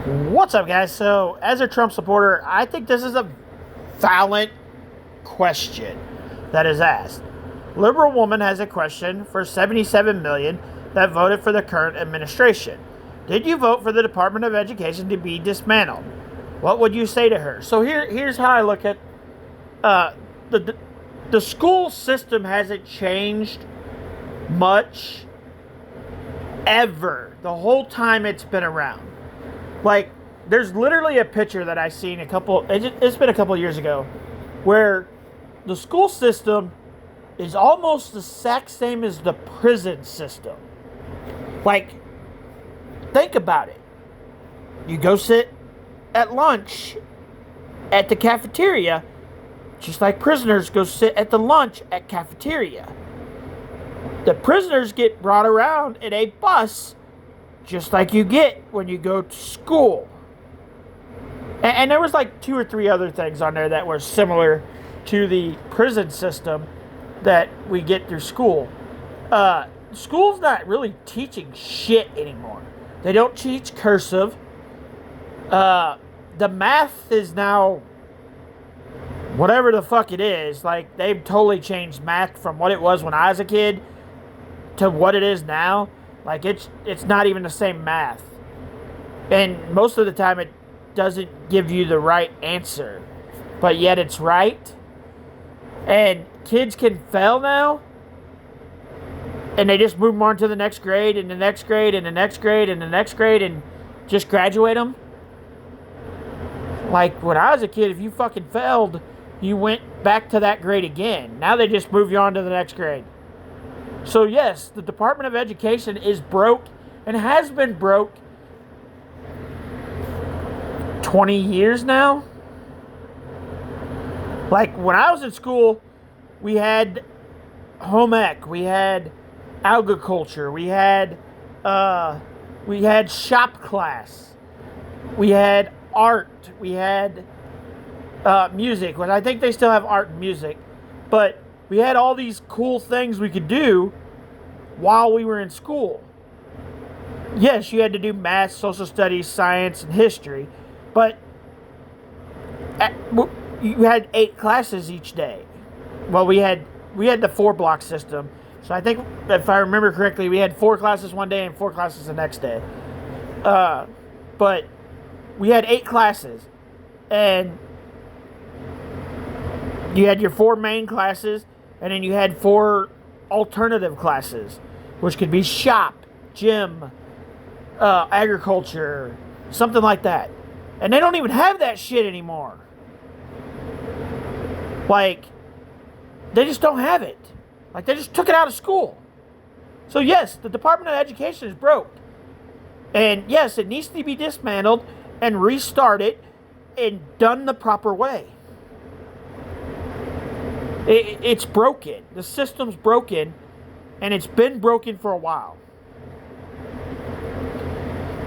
What's up, guys? So, as a Trump supporter, I think this is a valid question that is asked. Liberal woman has a question for 77 million that voted for the current administration. Did you vote for the Department of Education to be dismantled? What would you say to her? So here's how I look at the school system hasn't changed much ever the whole time it's been around. Like, there's literally a picture that I seen it's been a couple years ago, where the school system is almost the exact same as the prison system. Like, think about it. You go sit at lunch at the cafeteria, just like prisoners go sit at the lunch at cafeteria. The prisoners get brought around in a bus, just like you get when you go to school. And there was like 2 or 3 other things on there that were similar to the prison system that we get through school. School's not really teaching shit anymore. They don't teach cursive. The math is now whatever the fuck it is. Like, they've totally changed math from what it was when I was a kid to what it is now. Like, it's not even the same math. And most of the time it doesn't give you the right answer. But yet it's right. And kids can fail now. And they just move them on to the next grade and the next grade and the next grade and the next grade and just graduate them. Like, when I was a kid, if you fucking failed, you went back to that grade again. Now they just move you on to the next grade. So yes, the Department of Education is broke and has been broke 20 years now. Like, when I was in school, we had home ec, we had agriculture, we had shop class, we had art, we had music, which I think they still have art and music, but we had all these cool things we could do while we were in school. Yes, you had to do math, social studies, science, and history, but you had 8 classes each day. Well, we had the 4-block system, so I think, if I remember correctly, we had 4 classes one day and 4 classes the next day. But we had 8 classes, and you had your 4 main classes, and then you had 4 alternative classes, which could be shop, gym, agriculture, something like that. And they don't even have that shit anymore. Like, they just don't have it. Like, they just took it out of school. So yes, the Department of Education is broke. And yes, it needs to be dismantled and restarted and done the proper way. It's broken. The system's broken, and it's been broken for a while.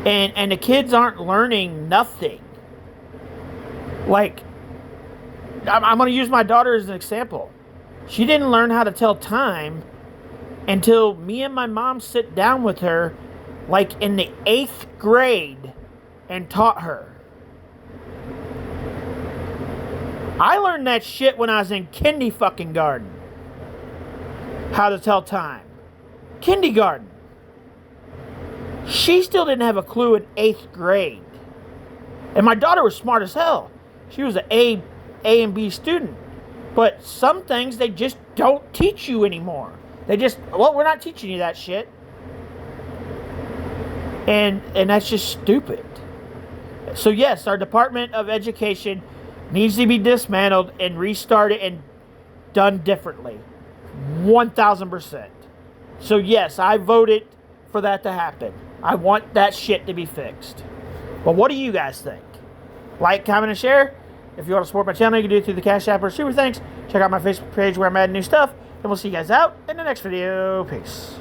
And the kids aren't learning nothing. Like, I'm going to use my daughter as an example. She didn't learn how to tell time until me and my mom sit down with her, like in the 8th grade, and taught her. I learned that shit when I was in kindergarten. How to tell time. Kindergarten. She still didn't have a clue in 8th grade. And my daughter was smart as hell. She was an A and B student. But some things they just don't teach you anymore. They just, well, we're not teaching you that shit. And that's just stupid. So yes, our Department of Education needs to be dismantled and restarted and done differently. 1,000%. So yes, I voted for that to happen. I want that shit to be fixed. But what do you guys think? Like, comment, and share. If you want to support my channel, you can do it through the Cash App or Super Thanks. Check out my Facebook page where I'm adding new stuff. And we'll see you guys out in the next video. Peace.